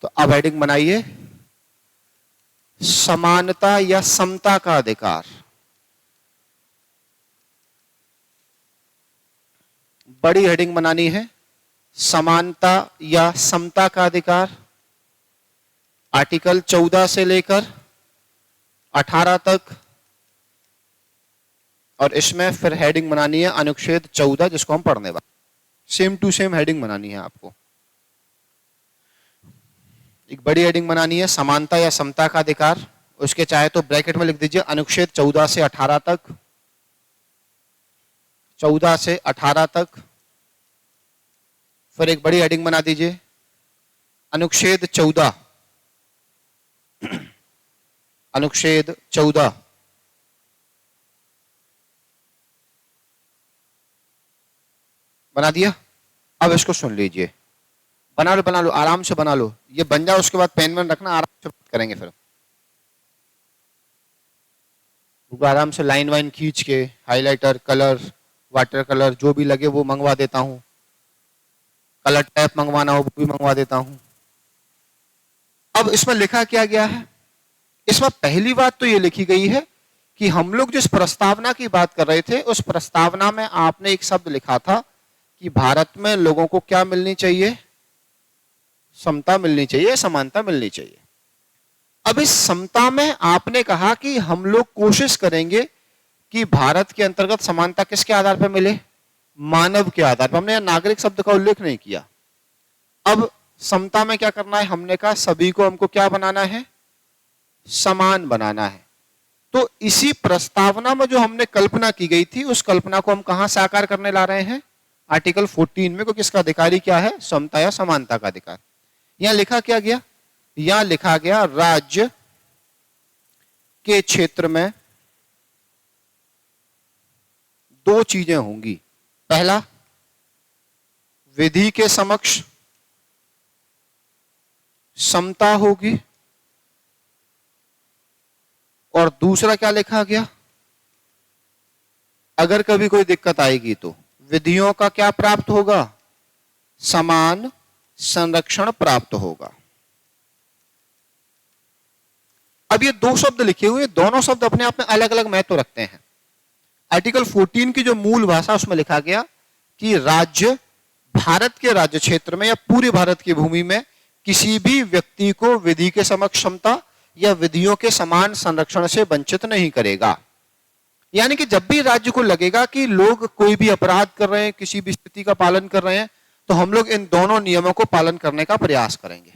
तो अब हेडिंग बनाइए समानता या समता का अधिकार। बड़ी हेडिंग बनानी है समानता या समता का अधिकार। आर्टिकल 14 से लेकर 18 तक, और इसमें फिर हेडिंग बनानी है अनुच्छेद 14 जिसको हम पढ़ने वाले। सेम टू सेम हेडिंग बनानी है आपको। एक बड़ी हेडिंग बनानी है समानता या समता का अधिकार, उसके चाहे तो ब्रैकेट में लिख दीजिए अनुच्छेद 14 से 18 तक, 14 से 18 तक। फिर एक बड़ी हेडिंग बना दीजिए अनुच्छेद 14, अनुच्छेद 14 बना दिया। अब इसको सुन लीजिए, बना लो आराम से बना लो, ये बन जाओ उसके बाद पेन में रखना, आराम से बात करेंगे। फिर आराम से लाइन वाइन खींच के हाइलाइटर, कलर, वाटर कलर जो भी लगे वो मंगवा देता हूं, कलर टैप मंगवाना हो वो भी मंगवा देता हूं। अब इसमें लिखा क्या गया है? इसमें पहली बात तो ये लिखी गई है कि हम लोग जिस प्रस्तावना की बात कर रहे थे उस प्रस्तावना में आपने एक शब्द लिखा था कि भारत में लोगों को क्या मिलनी चाहिए? समता मिलनी चाहिए, समानता मिलनी चाहिए। अब इस समता में आपने कहा कि हम लोग कोशिश करेंगे कि भारत के अंतर्गत समानता किसके आधार पर मिले? मानव के आधार पर। हमने यहां नागरिक शब्द का उल्लेख नहीं किया। अब समता में क्या करना है? हमने कहा सभी को हमको क्या बनाना है? समान बनाना है। तो इसी प्रस्तावना में जो हमने कल्पना की गई थी उस कल्पना को हम कहां साकार करने ला रहे हैं? आर्टिकल 14 में, क्योंकि इसका अधिकारी क्या है? समता या समानता का अधिकार। यहां लिखा क्या गया? यहां लिखा गया राज्य के क्षेत्र में दो चीजें होंगी। पहला, विधि के समक्ष समता होगी, और दूसरा क्या लिखा गया? अगर कभी कोई दिक्कत आएगी तो विधियों का क्या प्राप्त होगा? समान संरक्षण प्राप्त होगा। अब ये दो शब्द लिखे हुए, दोनों शब्द अपने आप में अलग अलग महत्व रखते हैं। आर्टिकल 14 की जो मूल भाषा उसमें लिखा गया कि राज्य भारत के राज्य क्षेत्र में या पूरे भारत की भूमि में किसी भी व्यक्ति को विधि के समक्ष समता या विधियों के समान संरक्षण से वंचित नहीं करेगा। यानी कि जब भी राज्य को लगेगा कि लोग कोई भी अपराध कर रहे हैं, किसी भी स्थिति का पालन कर रहे हैं, तो हम लोग इन दोनों नियमों को पालन करने का प्रयास करेंगे।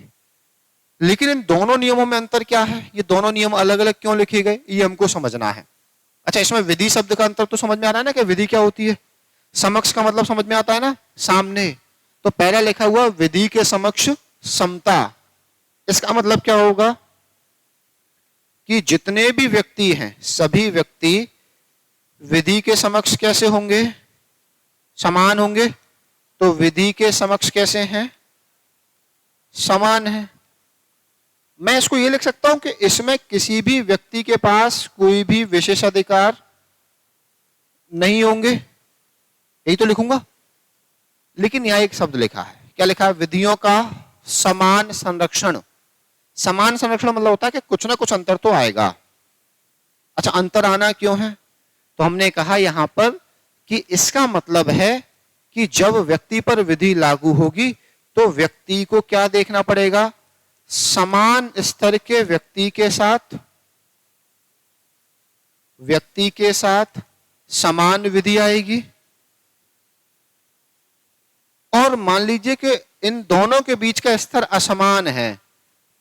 लेकिन इन दोनों नियमों में अंतर क्या है? ये दोनों नियम अलग अलग क्यों लिखे गए, ये हमको समझना है। अच्छा, इसमें विधि शब्द का अंतर तो समझ में आ रहा है ना कि विधि क्या होती है? समक्ष का मतलब समझ में आता है ना, सामने। तो पहला लिखा हुआ विधि के समक्ष समता, इसका मतलब क्या होगा कि जितने भी व्यक्ति हैं सभी व्यक्ति विधि के समक्ष कैसे होंगे? समान होंगे। तो विधि के समक्ष कैसे हैं? समान है। मैं इसको ये लिख सकता हूं कि इसमें किसी भी व्यक्ति के पास कोई भी विशेषाधिकार नहीं होंगे, यही तो लिखूंगा। लेकिन यहां एक शब्द लिखा है, क्या लिखा है? विधियों का समान संरक्षण। समान संरक्षण मतलब होता है कि कुछ ना कुछ अंतर तो आएगा। अच्छा, अंतर आना क्यों है? तो हमने कहा यहां पर कि इसका मतलब है कि जब व्यक्ति पर विधि लागू होगी तो व्यक्ति को क्या देखना पड़ेगा? समान स्तर के व्यक्ति के साथ समान विधि आएगी। और मान लीजिए कि इन दोनों के बीच का स्तर असमान है,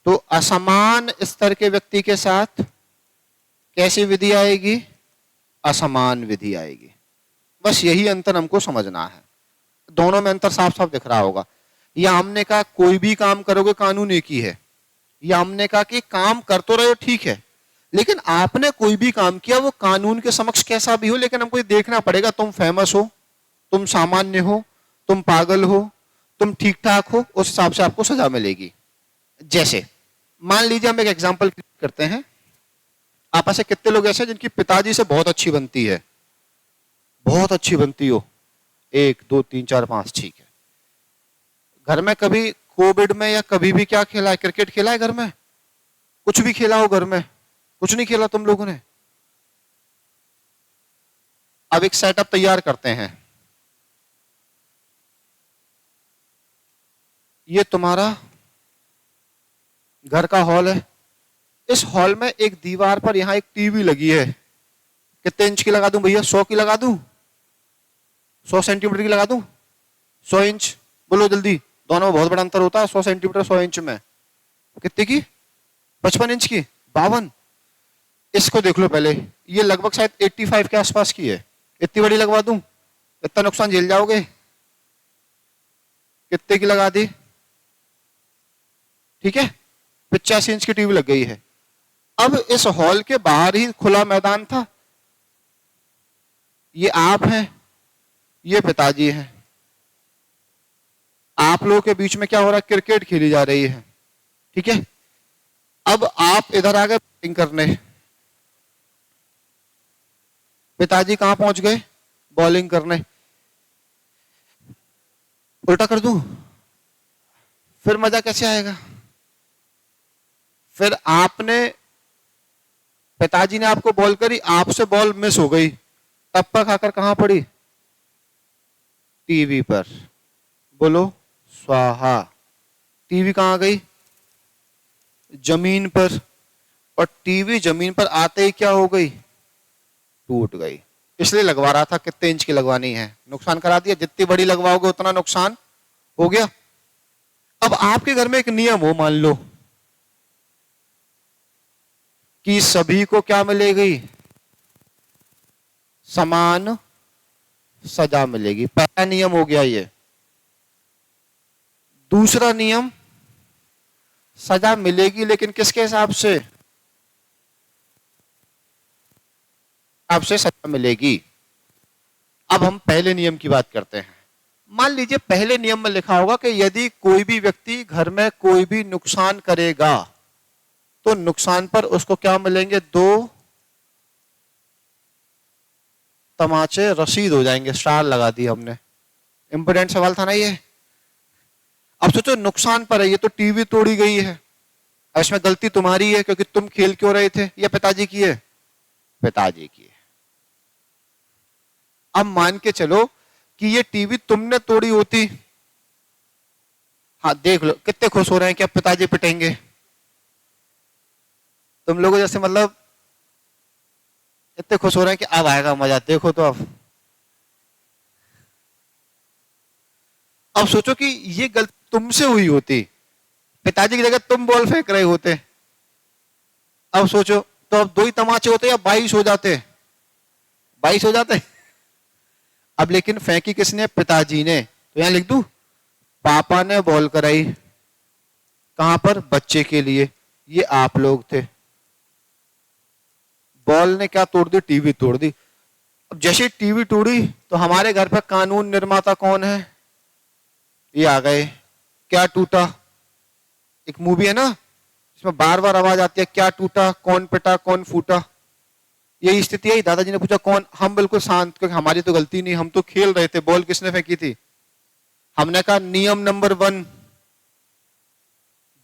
तो असमान स्तर के व्यक्ति के साथ कैसी विधि आएगी? असमान विधि आएगी। बस यही अंतर हमको समझना है। दोनों में अंतर साफ साफ दिख रहा होगा। या हमने कहा कोई भी काम करोगे कानून एक ही है, या हमने कहा कि काम कर तो रहे हो ठीक है, लेकिन आपने कोई भी काम किया वो कानून के समक्ष कैसा भी हो, लेकिन हमको ये देखना पड़ेगा तुम फेमस हो, तुम सामान्य हो, तुम पागल हो, तुम ठीक ठाक हो, उस हिसाब से आपको सजा मिलेगी। जैसे मान लीजिए हम एक एग्जाम्पल करते हैं। आप ऐसे कितने लोग ऐसे जिनकी पिताजी से बहुत अच्छी बनती है? बहुत अच्छी बनती हो, 1 2 3 4 5, ठीक है। घर में कभी कोविड में या कभी भी क्या खेला है? क्रिकेट खेला है घर में? कुछ भी खेला हो घर में? कुछ नहीं खेला तुम लोगों ने? अब एक सेटअप तैयार करते हैं। ये तुम्हारा घर का हॉल है। इस हॉल में एक दीवार पर यहां एक टीवी लगी है। कितने इंच की लगा दूं भैया? 100 की लगा दूं? 100 सेंटीमीटर की लगा दूं? 100 इंच? बोलो जल्दी। दोनों में बहुत बड़ा अंतर होता है, 100 सेंटीमीटर 100 इंच में। कितने की? 55 इंच की? 52? इसको देख लो पहले, ये लगभग शायद 85 के आसपास की है। इतनी बड़ी लगवा दूं? इतना नुकसान झेल जाओगे? कितने की लगा दी? ठीक है, 85 इंच की टीवी लग गई है। अब इस हॉल के बाहर ही खुला मैदान था। ये आप हैं, ये पिताजी हैं। आप लोगों के बीच में क्या हो रहा है? क्रिकेट खेली जा रही है। ठीक है, अब आप इधर आ गए बैटिंग करने। पिताजी कहां पहुंच गए? बॉलिंग करने। उल्टा कर दूं? फिर मजा कैसे आएगा? फिर आपने, पिताजी ने आपको बॉल करी, आपसे बॉल मिस हो गई, टप्पा खाकर कहां पड़ी? टीवी पर। बोलो स्वाहा। टीवी कहां गई? जमीन पर। और टीवी जमीन पर आते ही क्या हो गई? टूट गई। इसलिए लगवा रहा था कितने इंच की लगवानी है। नुकसान करा दिया, जितनी बड़ी लगवाओगे उतना नुकसान हो गया। अब आपके घर में एक नियम हो, मान लो कि सभी को क्या मिलेगी? समान सजा मिलेगी। पहला नियम हो गया ये। दूसरा नियम, सजा मिलेगी लेकिन किसके हिसाब से? आपसे सजा मिलेगी। अब हम पहले नियम की बात करते हैं। मान लीजिए पहले नियम में लिखा होगा कि यदि कोई भी व्यक्ति घर में कोई भी नुकसान करेगा तो नुकसान पर उसको क्या मिलेंगे? 2 तमाचे रसीद हो जाएंगे। स्टार लगा दी हमने। इंपोर्टेंट सवाल था ना ये। अब सोचो नुकसान पर है, ये तो टीवी तोड़ी गई है, इसमें गलती तुम्हारी है क्योंकि तुम खेल क्यों रहे थे? या पिताजी की है? पिताजी की है। अब मान के चलो कि ये टीवी तुमने तोड़ी होती। हाँ देख लो कितने खुश हो रहे हैं कि अब पिताजी पिटेंगे। तुम लोगों जैसे मतलब इतने खुश हो रहे हैं कि अब आएगा मजा, देखो तो अब सोचो कि ये गलती तुमसे हुई होती, पिताजी की जगह तुम बॉल फेंक रहे होते। अब सोचो तो अब 2 ही तमाचे होते या 22 हो जाते? 22 हो जाते। अब लेकिन फेंकी किसने? पिताजी ने। तो यहां लिख दूं, पापा ने बॉल कराई। कहां पर? बच्चे के लिए। ये आप लोग थे। बॉल ने क्या तोड़ दी? टीवी तोड़ दी। अब जैसे टीवी तोड़ी तो हमारे घर पर कानून निर्माता कौन है? ये आ गए। क्या टूटा? एक मूवी है ना, इसमें बार बार आवाज आती है, क्या टूटा, कौन पिटा, कौन फूटा। यही स्थिति है। दादाजी ने पूछा कौन? हम बिल्कुल शांत, क्योंकि हमारी तो गलती नहीं, हम तो खेल रहे थे। बॉल किसने फेंकी थी? हमने कहा नियम नंबर 1,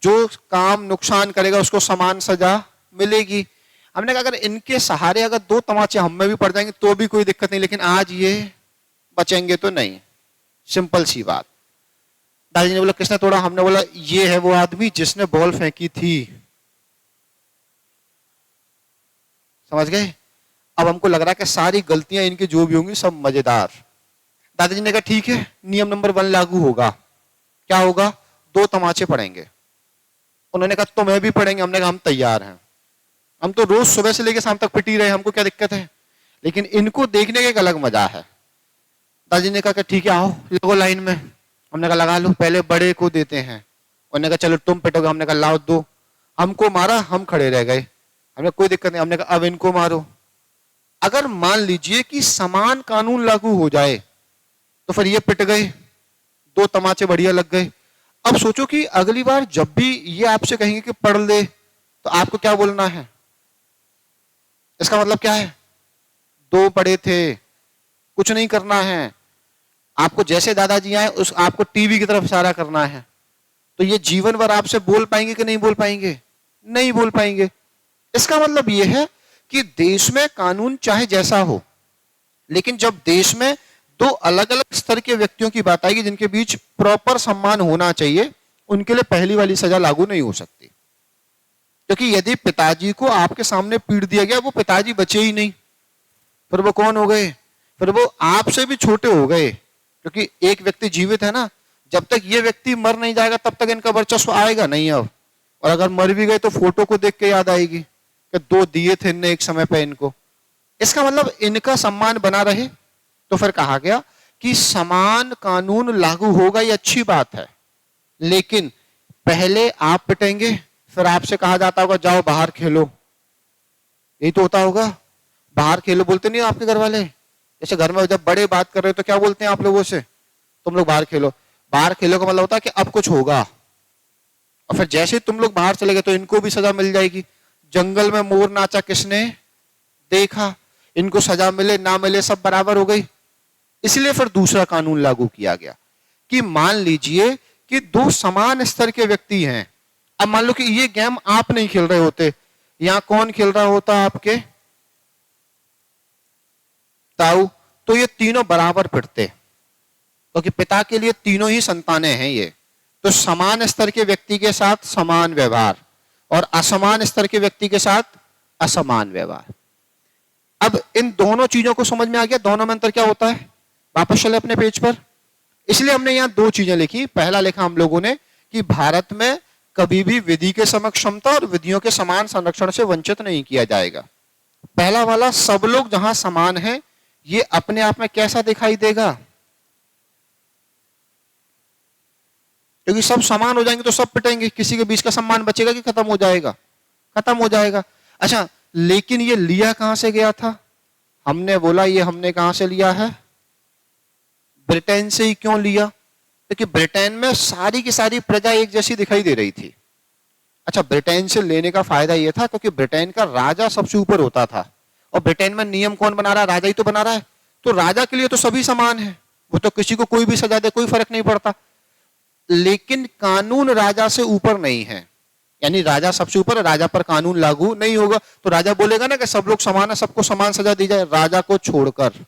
जो काम नुकसान करेगा उसको समान सजा मिलेगी। हमने कहा अगर इनके सहारे अगर 2 तमाचे हम में भी पड़ जाएंगे तो भी कोई दिक्कत नहीं, लेकिन आज ये बचेंगे तो नहीं। सिंपल सी बात। दादाजी ने बोला किसने तोड़ा? हमने बोला ये है वो आदमी जिसने बॉल फेंकी थी। समझ गए? अब हमको लग रहा है कि सारी गलतियां इनकी जो भी होंगी सब मजेदार। दादाजी ने कहा ठीक है, नियम नंबर 1 लागू होगा। क्या होगा? 2 तमाचे पड़ेंगे। उन्होंने कहा तुम्हें भी पड़ेंगे। हमने कहा हम तैयार हैं, हम तो रोज सुबह से लेकर शाम तक पिट ही रहे, हमको क्या दिक्कत है। लेकिन इनको देखने का एक अलग मजा है। दादाजी ने कहा कि ठीक है आओ लगो लाइन में। हमने कहा लगा लो, पहले बड़े को देते हैं। उन्होंने कहा चलो तुम पिटोगे। हमने कहा लाओ दो। हमको मारा, हम खड़े रह गए। हमने कोई दिक्कत नहीं। हमने कहा अब इनको मारो। अगर मान लीजिए कि समान कानून लागू हो जाए तो फिर ये पिट गए, 2 तमाचे बढ़िया लग गए। अब सोचो कि अगली बार जब भी ये आपसे कहेंगे कि पढ़ ले तो आपको क्या बोलना है? इसका मतलब क्या है? 2 पढ़े थे, कुछ नहीं करना है। आपको जैसे दादाजी आए उस आपको टीवी की तरफ इशारा करना है। तो ये जीवन भर आपसे बोल पाएंगे कि नहीं बोल पाएंगे? नहीं बोल पाएंगे। इसका मतलब यह है कि देश में कानून चाहे जैसा हो, लेकिन जब देश में दो अलग अलग स्तर के व्यक्तियों की बात आएगी जिनके बीच प्रॉपर सम्मान होना चाहिए, उनके लिए पहली वाली सजा लागू नहीं हो सकती। क्योंकि यदि पिताजी को आपके सामने पीट दिया गया, वो पिताजी बचे ही नहीं, फिर वो कौन हो गए? फिर वो आपसे भी छोटे हो गए। क्योंकि एक व्यक्ति जीवित है ना, जब तक ये व्यक्ति मर नहीं जाएगा तब तक इनका वर्चस्व आएगा नहीं अब। और अगर मर भी गए तो फोटो को देख के याद आएगी कि दो दिए थे इनने एक समय पे इनको। इसका मतलब इनका सम्मान बना रहे। तो फिर कहा गया कि समान कानून लागू होगा, ये अच्छी बात है, लेकिन पहले आप पिटेंगे, फिर आपसे कहा जाता होगा जाओ बाहर खेलो। यही तो होता होगा, बाहर खेलो बोलते नहीं आपके घर वाले? जैसे घर में जब बड़े बात कर रहे हो तो क्या बोलते हैं आप लोगों से? तुम लोग बाहर खेलो। बाहर खेलो का मतलब होता है कि अब कुछ होगा। और फिर जैसे ही तुम लोग बाहर चले गए तो इनको भी सजा मिल जाएगी। जंगल में मोर नाचा किसने देखा? इनको सजा मिले ना मिले सब बराबर हो गई। इसलिए फिर दूसरा कानून लागू किया गया कि मान लीजिए कि दो समान स्तर के व्यक्ति हैं। अब मान लो कि ये गेम आप नहीं खेल रहे होते, यहां कौन खेल रहा होता? आपके ताऊ। तो ये तीनों बराबर पिटते, क्योंकि पिता के लिए तीनों ही संतानें हैं ये। तो समान स्तर के व्यक्ति के साथ समान व्यवहार और असमान स्तर के व्यक्ति के साथ असमान व्यवहार। अब इन दोनों चीजों को समझ में आ गया, दोनों में अंतर क्या होता है? वापस चले अपने पेज पर। इसलिए हमने यहां दो चीजें लिखी। पहला लिखा हम लोगों ने कि भारत में कभी भी विधि के समक्ष समता और विधियों के समान संरक्षण से वंचित नहीं किया जाएगा। पहला वाला, सब लोग जहां समान हैं, ये अपने आप में कैसा दिखाई देगा? क्योंकि सब समान हो जाएंगे तो सब पिटेंगे, किसी के बीच का सम्मान बचेगा कि खत्म हो जाएगा? खत्म हो जाएगा। अच्छा, लेकिन ये लिया कहां से गया था? हमने बोला ये हमने कहां से लिया है? ब्रिटेन से ही। क्यों लिया? क्योंकि ब्रिटेन में सारी की सारी प्रजा एक जैसी दिखाई दे रही थी। अच्छा, ब्रिटेन से लेने का फायदा यह था क्योंकि ब्रिटेन का राजा सबसे ऊपर होता था, और ब्रिटेन में नियम कौन बना रहा है? राजा ही तो बना रहा है। तो राजा के लिए तो सभी समान है, वो तो किसी को कोई भी सजा दे कोई फर्क नहीं पड़ता। लेकिन कानून राजा से ऊपर नहीं है, यानी राजा सबसे ऊपर है, राजा पर कानून लागू नहीं होगा। तो राजा बोलेगा ना कि सब लोग समान है, सबको समान सजा दी जाए, राजा को छोड़कर।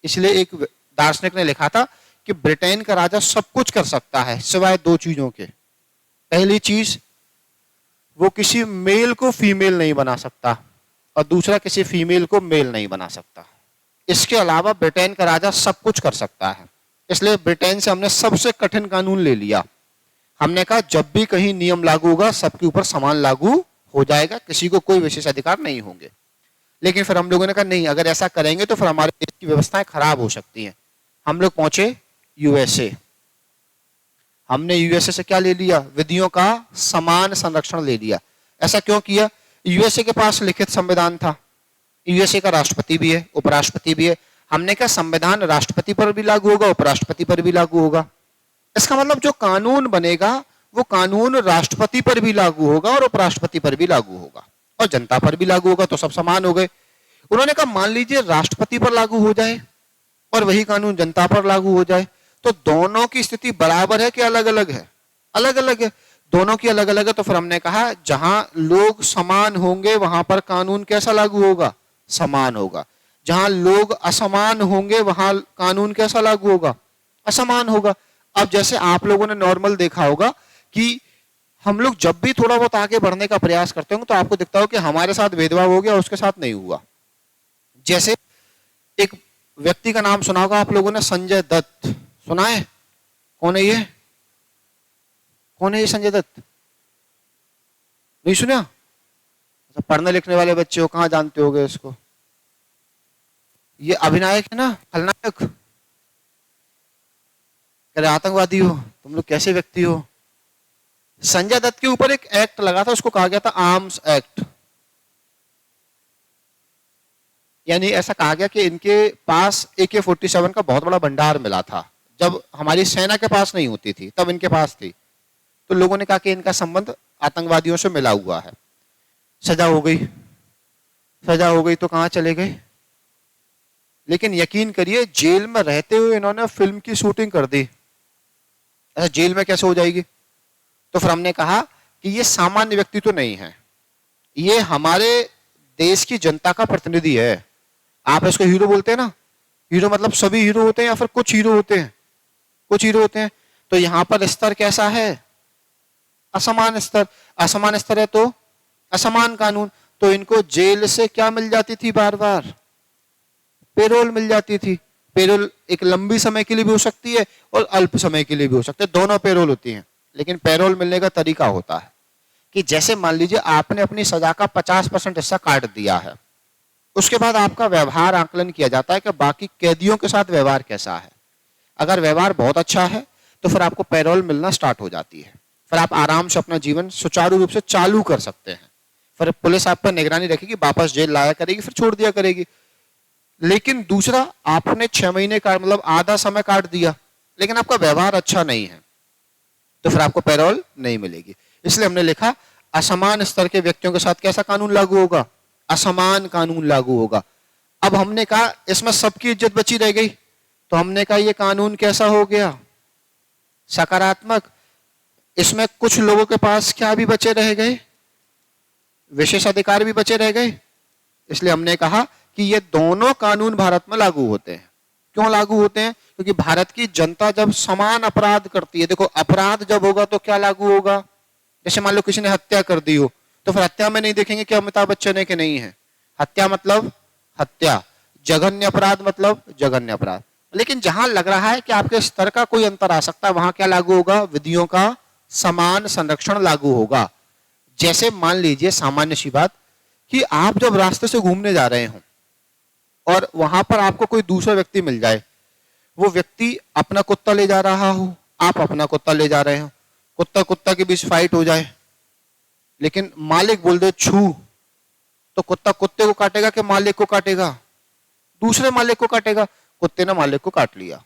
इसलिए एक दार्शनिक ने लिखा था कि ब्रिटेन का राजा सब कुछ कर सकता है सिवाय दो चीजों के। पहली चीज, वो किसी मेल को फीमेल नहीं बना सकता, और दूसरा किसी फीमेल को मेल नहीं बना सकता। इसके अलावा ब्रिटेन का राजा सब कुछ कर सकता है। इसलिए ब्रिटेन से हमने सबसे कठिन कानून ले लिया। हमने कहा जब भी कहीं नियम लागू होगा सबके ऊपर समान लागू हो जाएगा, किसी को कोई विशेष अधिकार नहीं होंगे। लेकिन फिर हम लोगों ने कहा नहीं, अगर ऐसा करेंगे तो फिर हमारे देश की व्यवस्थाएं खराब हो सकती हैं। हम लोग पहुंचे यूएसए। हमने यूएसए से क्या ले लिया? विधियों का समान संरक्षण ले लिया। ऐसा क्यों किया? यूएसए के पास लिखित संविधान था, यूएसए का राष्ट्रपति भी है, उपराष्ट्रपति भी है। हमने कहा संविधान राष्ट्रपति पर भी लागू होगा, उपराष्ट्रपति पर भी लागू होगा। इसका मतलब जो कानून बनेगा वो कानून राष्ट्रपति पर भी लागू होगा और उपराष्ट्रपति पर भी लागू होगा और जनता पर भी लागू होगा, तो सब समान हो गए। उन्होंने कहा मान लीजिए राष्ट्रपति पर लागू हो जाए और वही कानून जनता पर लागू हो जाए, तो दोनों की स्थिति बराबर है कि अलग अलग है? अलग अलग है। दोनों की अलग अलग है। तो फिर हमने कहा जहां लोग समान होंगे वहां पर कानून कैसा लागू होगा? समान होगा। जहां लोग असमान होंगे वहां कानून कैसा लागू होगा? असमान होगा। अब जैसे आप लोगों ने नॉर्मल देखा होगा कि हम लोग जब भी थोड़ा बहुत आगे बढ़ने का प्रयास करते होंगे तो आपको दिखता हो कि हमारे साथ भेदभाव हो गया, उसके साथ नहीं हुआ। जैसे एक व्यक्ति का नाम सुना होगा आप लोगों ने, संजय दत्त। सुना है? कौन है ये? कौन है ये संजय दत्त? नहीं सुना? पढ़ने लिखने वाले बच्चे हो, कहां जानते होगे इसको? ये अभिनायक है ना, खलनायक। अरे आतंकवादी हो तुम लोग, कैसे व्यक्ति हो? संजय दत्त के ऊपर एक एक्ट लगा था, उसको कहा गया था आर्म्स एक्ट। यानी ऐसा कहा गया कि इनके पास AK-47 का बहुत बड़ा भंडार मिला था, जब हमारी सेना के पास नहीं होती थी तब इनके पास थी। तो लोगों ने कहा कि इनका संबंध आतंकवादियों से मिला हुआ है। सजा हो गई। सजा हो गई तो कहां चले गए? लेकिन यकीन करिए जेल में रहते हुए इन्होंने फिल्म की शूटिंग कर दी। ऐसा जेल में कैसे हो जाएगी? तो फिर हमने कहा कि ये सामान्य व्यक्ति तो नहीं है, ये हमारे देश की जनता का प्रतिनिधि है। आप इसको हीरो बोलते हैं ना, हीरो मतलब सभी हीरो होते हैं या फिर कुछ हीरो होते हैं? कुछ हीरो होते हैं। तो यहां पर स्तर कैसा है? असमान स्तर। असमान स्तर है तो असमान कानून। तो इनको जेल से क्या मिल जाती थी? बार बार पेरोल मिल जाती थी। पेरोल एक लंबी समय के लिए भी हो सकती है और अल्प समय के लिए भी हो सकती है, दोनों पेरोल होती हैं। लेकिन पेरोल मिलने का तरीका होता है कि जैसे मान लीजिए आपने अपनी सजा का 50% हिस्सा काट दिया है, उसके बाद आपका व्यवहार आकलन किया जाता है कि बाकी कैदियों के साथ व्यवहार कैसा है। अगर व्यवहार बहुत अच्छा है तो फिर आपको पैरोल मिलना स्टार्ट हो जाती है, फिर आप आराम से अपना जीवन सुचारू रूप से चालू कर सकते हैं। फिर पुलिस आप पर निगरानी रखेगी, वापस जेल लाया करेगी, फिर छोड़ दिया करेगी। लेकिन दूसरा, आपने 6 महीने का मतलब आधा समय काट दिया लेकिन आपका व्यवहार अच्छा नहीं है, तो फिर आपको पैरोल नहीं मिलेगी। इसलिए हमने लिखा असमान स्तर के व्यक्तियों के साथ कैसा कानून लागू होगा? असमान कानून लागू होगा। अब हमने कहा इसमें सबकी इज्जत बची रह गई, तो हमने कहा यह कानून कैसा हो गया? सकारात्मक। इसमें कुछ लोगों के पास क्या भी बचे रह गए? विशेषाधिकार भी बचे रह गए। इसलिए हमने कहा कि ये दोनों कानून भारत में लागू होते हैं। क्यों लागू होते हैं? क्योंकि भारत की जनता जब समान अपराध करती है, देखो अपराध जब होगा तो क्या लागू होगा? जैसे मान लो किसी ने हत्या कर दी हो, तो फिर हत्या में नहीं देखेंगे कि अमिताभ बच्चन है कि नहीं है। हत्या मतलब हत्या, जघन्य अपराध मतलब जघन्य अपराध। लेकिन जहां लग रहा है कि आपके स्तर का कोई अंतर आ सकता है, वहां क्या लागू होगा? विधियों का समान संरक्षण लागू होगा। जैसे मान लीजिए सामान्य सी बात कि आप जब रास्ते से घूमने जा रहे हो और वहां पर आपको कोई दूसरा व्यक्ति मिल जाए, वो व्यक्ति अपना कुत्ता ले जा रहा हो, आप अपना कुत्ता ले जा रहे हो, कुत्ता कुत्ता के बीच फाइट हो जाए, लेकिन मालिक बोल दे छू, तो कुत्ता कुत्ते को काटेगा कि मालिक को काटेगा? दूसरे मालिक को काटेगा। कुत्ते ने मालिक को काट लिया।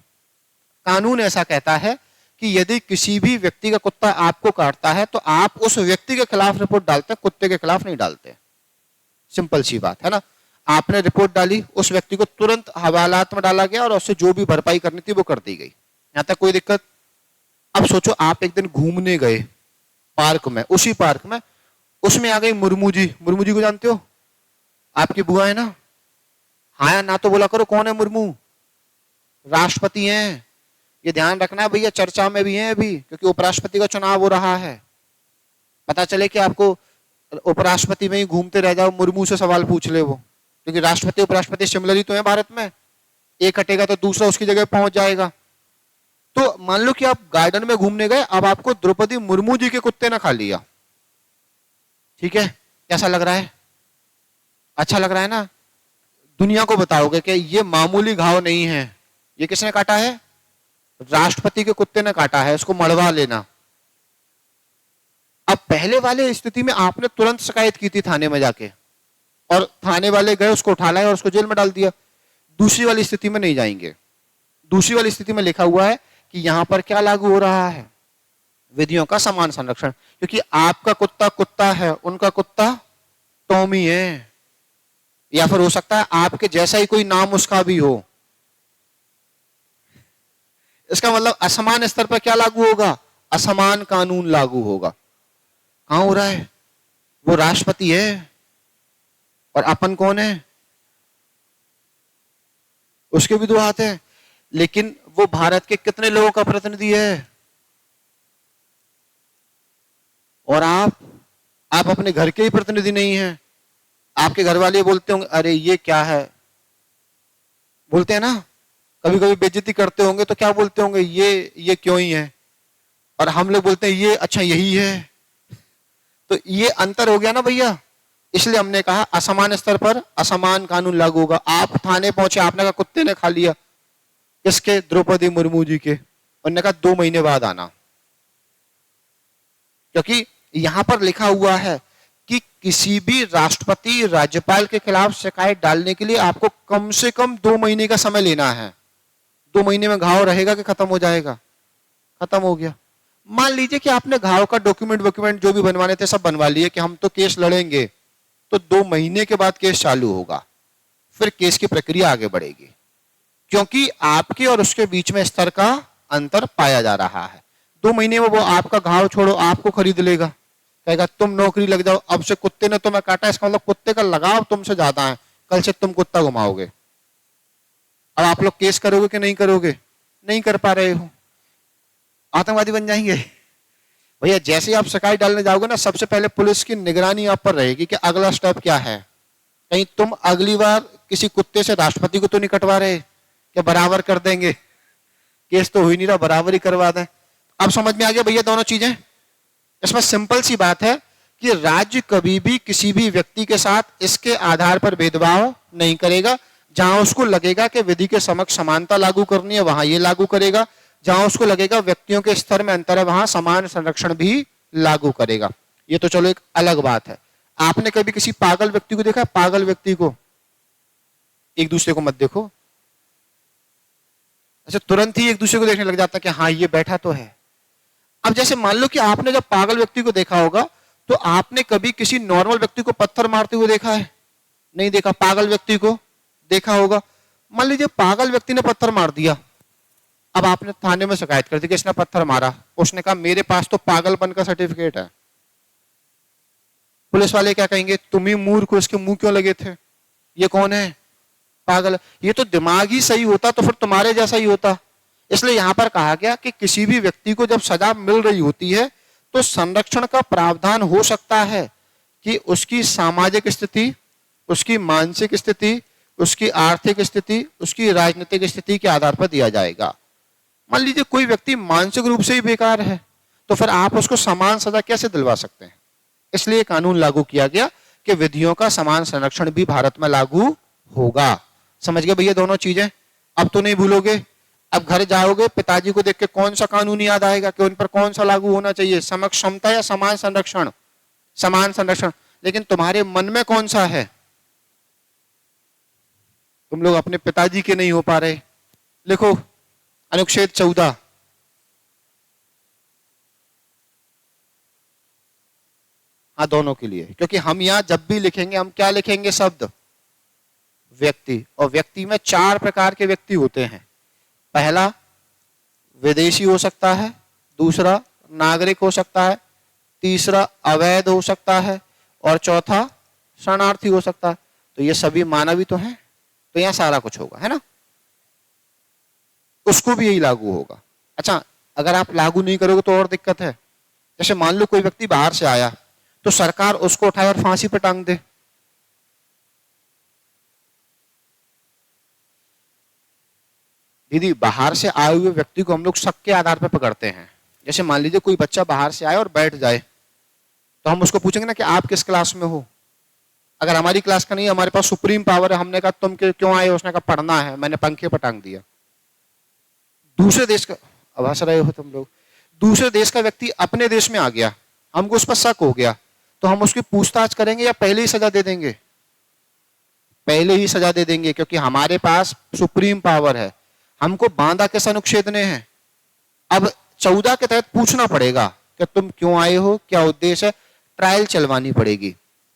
कानून ऐसा कहता है कि यदि किसी भी व्यक्ति का कुत्ता आपको काटता है तो आप उस व्यक्ति के खिलाफ रिपोर्ट डालते हैं, कुत्ते के खिलाफ नहीं डालते। सिंपल सी बात है ना। आपने रिपोर्ट डाली, उस व्यक्ति को तुरंत हवालात में डाला गया और उससे जो भी भरपाई करनी थी वो कर दी गई। यहां तक कोई दिक्कत? अब सोचो आप एक दिन घूमने गए पार्क में, उसी पार्क में उसमें आ गई मुर्मू जी। मुर्मू जी को जानते हो? आपकी बुआ है ना? हाँ या ना तो बोला करो, कौन है मुर्मू? राष्ट्रपति हैं। ये ध्यान रखना है भैया, चर्चा में भी हैं अभी, क्योंकि उपराष्ट्रपति का चुनाव हो रहा है। पता चले कि आपको उपराष्ट्रपति में ही घूमते रह जाओ, मुर्मू से सवाल पूछ ले वो, क्योंकि राष्ट्रपति उपराष्ट्रपति सिमिलर ही तो है भारत में। एक हटेगा तो दूसरा उसकी जगह पहुंच जाएगा। तो मान लो कि आप गार्डन में घूमने गए, अब आपको द्रौपदी मुर्मू जी के कुत्ते ने खा लिया, ठीक है? कैसा लग रहा है? अच्छा लग रहा है ना? दुनिया को बताओगे कि ये मामूली घाव नहीं है, ये किसने काटा है? राष्ट्रपति के कुत्ते ने काटा है, इसको मरवा लेना। अब पहले वाले स्थिति में आपने तुरंत शिकायत की थी थाने में जाके, और थाने वाले गए, उसको उठा लाए और उसको जेल में डाल दिया। दूसरी वाली स्थिति में नहीं जाएंगे। दूसरी वाली स्थिति में लिखा हुआ है कि यहां पर क्या लागू हो रहा है? विधियों का समान संरक्षण। क्योंकि आपका कुत्ता कुत्ता है, उनका कुत्ता टॉमी है, या फिर हो सकता है आपके जैसा ही कोई नाम उसका भी हो। इसका मतलब असमान स्तर पर क्या लागू होगा? असमान कानून लागू होगा। कहां हो रहा है? वो राष्ट्रपति है और अपन कौन है? उसके भी दो हाथ हैं, लेकिन वो भारत के कितने लोगों का प्रतिनिधि है? और आप अपने घर के ही प्रतिनिधि नहीं हैं। आपके घर वाले बोलते होंगे अरे ये क्या है, बोलते हैं ना, कभी कभी बेइज्जती करते होंगे तो क्या बोलते होंगे? ये क्यों ही है। और हम लोग बोलते हैं ये अच्छा यही है। तो ये अंतर हो गया ना भैया। इसलिए हमने कहा असमान स्तर पर असमान कानून लागू होगा। आप थाने पहुंचे, आपने कहा कुत्ते ने खा लिया, किसके? द्रौपदी मुर्मू जी के। उन्होंने कहा 2 महीने बाद आना, क्योंकि यहां पर लिखा हुआ है कि किसी भी राष्ट्रपति राज्यपाल के खिलाफ शिकायत डालने के लिए आपको कम से कम 2 महीने का समय लेना है। 2 महीने में घाव रहेगा कि खत्म हो जाएगा? खत्म हो गया। मान लीजिए कि आपने घाव का डॉक्यूमेंट जो भी बनवाने थे सब बनवा लिए कि हम तो केस लड़ेंगे, तो 2 महीने के बाद केस चालू होगा, फिर केस की प्रक्रिया आगे बढ़ेगी, क्योंकि आपके और उसके बीच में स्तर का अंतर पाया जा रहा है। 2 महीने में वो आपका घाव छोड़ो आपको खरीद लेगा, कहेगा तुम नौकरी लग जाओ, अब से कुत्ते ने तुम्हें काटा इसका मतलब कुत्ते का लगाव तुमसे ज्यादा है, कल से तुम कुत्ता घुमाओगे। अब आप लोग केस करोगे कि नहीं करोगे? नहीं कर पा रहे हो, आतंकवादी बन जाएंगे। भैया जैसे ही आप शिकायत डालने जाओगे ना, सबसे पहले पुलिस की निगरानी आप पर रहेगी कि अगला स्टेप क्या है। कहीं तुम अगली बार किसी कुत्ते से राष्ट्रपति को तो नहीं कटवा रहे कि बराबर कर देंगे, केस तो हो ही नहीं रहा, बराबर ही करवा दें। अब समझ में आ गया भैया दोनों चीजें। इसमें सिंपल सी बात है कि राज्य कभी भी किसी भी व्यक्ति के साथ इसके आधार पर भेदभाव नहीं करेगा। जहां उसको लगेगा कि विधि के समक्ष समानता लागू करनी है वहां ये लागू करेगा, जहां उसको लगेगा व्यक्तियों के स्तर में अंतर है वहां समान संरक्षण भी लागू करेगा। ये तो चलो एक अलग बात है। आपने कभी किसी पागल व्यक्ति को देखा? पागल व्यक्ति को, एक दूसरे को मत देखो, अच्छा तुरंत ही एक दूसरे को देखने लग जाता कि हाँ ये बैठा तो है। अब जैसे मान लो कि आपने जब पागल व्यक्ति को देखा होगा तो आपने कभी किसी नॉर्मल व्यक्ति को पत्थर मारते हुए देखा है? नहीं देखा। पागल व्यक्ति को देखा होगा। मान लीजिए पागल व्यक्ति ने पत्थर मार दिया, अब आपने थाने में शिकायत कर दी कि इसने पत्थर मारा, उसने कहा मेरे पास तो पागलपन का सर्टिफिकेट है। पुलिस वाले क्या कहेंगे? तुम ही मूर्ख हो, इसके मुंह क्यों लगे थे, ये कौन है? पागल। ये तो दिमाग ही सही होता तो फिर तुम्हारे जैसा ही होता। इसलिए यहां पर कहा गया कि किसी भी व्यक्ति को जब सजा मिल रही होती है तो संरक्षण का प्रावधान हो सकता है कि उसकी सामाजिक स्थिति, उसकी मानसिक स्थिति, उसकी आर्थिक स्थिति, उसकी राजनीतिक स्थिति के आधार पर दिया जाएगा। मान लीजिए कोई व्यक्ति मानसिक रूप से ही बेकार है तो फिर आप उसको समान सजा कैसे दिलवा सकते हैं? इसलिए कानून लागू किया गया कि विधियों का समान संरक्षण भी भारत में लागू होगा। समझ गए भैया दोनों चीजें? अब तो नहीं भूलोगे। अब घर जाओगे पिताजी को देख के कौन सा कानून याद आएगा कि उन पर कौन सा लागू होना चाहिए, समक्षमता या समान संरक्षण? समान संरक्षण। लेकिन तुम्हारे मन में कौन सा है? तुम लोग अपने पिताजी के नहीं हो पा रहे। लिखो अनुच्छेद 14। हाँ दोनों के लिए, क्योंकि हम यहां जब भी लिखेंगे हम क्या लिखेंगे? शब्द व्यक्ति। और व्यक्ति में 4 प्रकार के व्यक्ति होते हैं। पहला विदेशी हो सकता है, दूसरा नागरिक हो सकता है, तीसरा अवैध हो सकता है और चौथा शरणार्थी हो सकता है। तो ये सभी मानवी तो हैं, तो यहां सारा कुछ होगा, है ना? उसको भी यही लागू होगा। अच्छा अगर आप लागू नहीं करोगे तो और दिक्कत है। जैसे मान लो कोई व्यक्ति बाहर से आया तो सरकार उसको उठाए और फांसी पर टांग दे। दीदी बाहर से आए हुए व्यक्ति को हम लोग शक के आधार पर पकड़ते हैं। जैसे मान लीजिए कोई बच्चा बाहर से आए और बैठ जाए तो हम उसको पूछेंगे ना कि आप किस क्लास में हो। अगर हमारी क्लास का नहीं, हमारे पास सुप्रीम पावर है, हमने कहा तुम क्यों आए, उसने कहा पढ़ना है, मैंने पंखे पर टांग दिया। दूसरे देश का, अब हंस रहे हो तुम लोग, दूसरे देश का व्यक्ति अपने देश में आ गया, हमको उस पर शक हो गया तो हम उसकी पूछताछ करेंगे या पहले ही सजा दे देंगे? पहले ही सजा दे देंगे, क्योंकि हमारे पास सुप्रीम पावर है। हमको बांधा किस अनुच्छेद ने है? अब 14 के तहत पूछना पड़ेगा कि तुम क्यों आए हो, क्या उद्देश्य है, ट्रायल चलवानी पड़ेगी,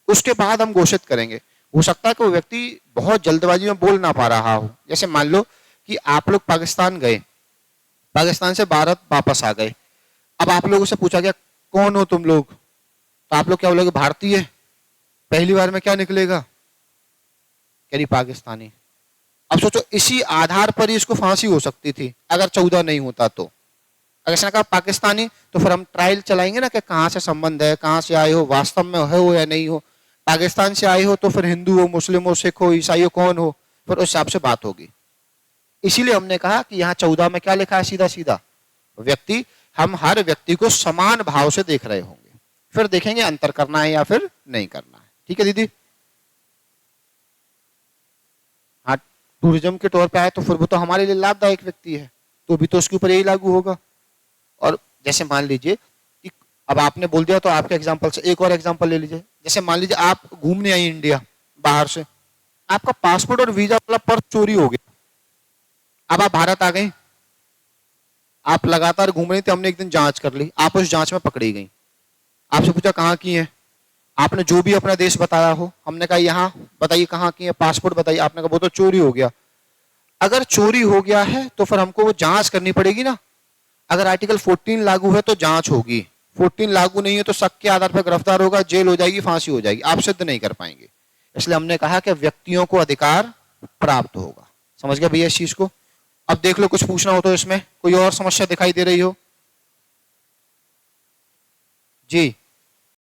उसके बाद हम घोषित करेंगे। हो सकता है कि वो व्यक्ति बहुत जल्दबाजी में बोल ना पा रहा हो। जैसे मान लो कि आप लोग पाकिस्तान गए, पाकिस्तान से भारत वापस आ गए, अब आप लोगों से पूछा गया कौन हो तुम लोग, तो आप लोग क्या बोलोगे? भारतीय। पहली बार में क्या निकलेगा? कह रही पाकिस्तानी। अब सोचो इसी आधार पर ही इसको फांसी हो सकती थी अगर 14 नहीं होता तो। अगर इसने कहा पाकिस्तानी तो फिर हम ट्रायल चलाएंगे ना कि कहां से संबंध है, कहां से आए हो, वास्तव में हो या नहीं हो। पाकिस्तान से आए हो तो फिर हिंदू हो, मुस्लिम हो, सिख हो, ईसाई हो, कौन हो, फिर उस हिसाब से बात होगी। इसीलिए हमने कहा कि यहाँ 14 में क्या लिखा है? सीधा सीधा व्यक्ति। हम हर व्यक्ति को समान भाव से देख रहे होंगे, फिर देखेंगे अंतर करना है या फिर नहीं करना है। ठीक है दीदी? हाँ टूरिज्म के तौर पे आए तो फिर वो तो हमारे लिए लाभदायक व्यक्ति है, तो भी तो उसके ऊपर यही लागू होगा। और जैसे मान लीजिए कि अब आपने बोल दिया तो आपके एग्जांपल से एक और एग्जांपल ले लीजिए। जैसे मान लीजिए आप घूमने आई इंडिया बाहर से, आपका पासपोर्ट और वीजा वाला पर्स चोरी हो गया, अब आप भारत आ गए, आप लगातार घूम रही थी, हमने एक दिन जांच कर ली, आप उस जांच में पकड़ी गई, आपसे पूछा कहाँ की है, आपने जो भी अपना देश बताया हो, हमने कहा यहाँ बताइए कहाँ की है, पासपोर्ट बताइए, आपने कहा वो तो चोरी हो गया। अगर चोरी हो गया है तो फिर हमको वो जांच करनी पड़ेगी ना। अगर आर्टिकल 14 लागू है तो जांच होगी, 14 लागू नहीं है तो शक के आधार पर गिरफ्तार होगा, जेल हो जाएगी, फांसी हो जाएगी, आप सिद्ध नहीं कर पाएंगे। इसलिए हमने कहा कि व्यक्तियों को अधिकार प्राप्त होगा। समझ गया भैया इस चीज को? अब देख लो कुछ पूछना हो तो इसमें कोई और समस्या दिखाई दे रही हो जी।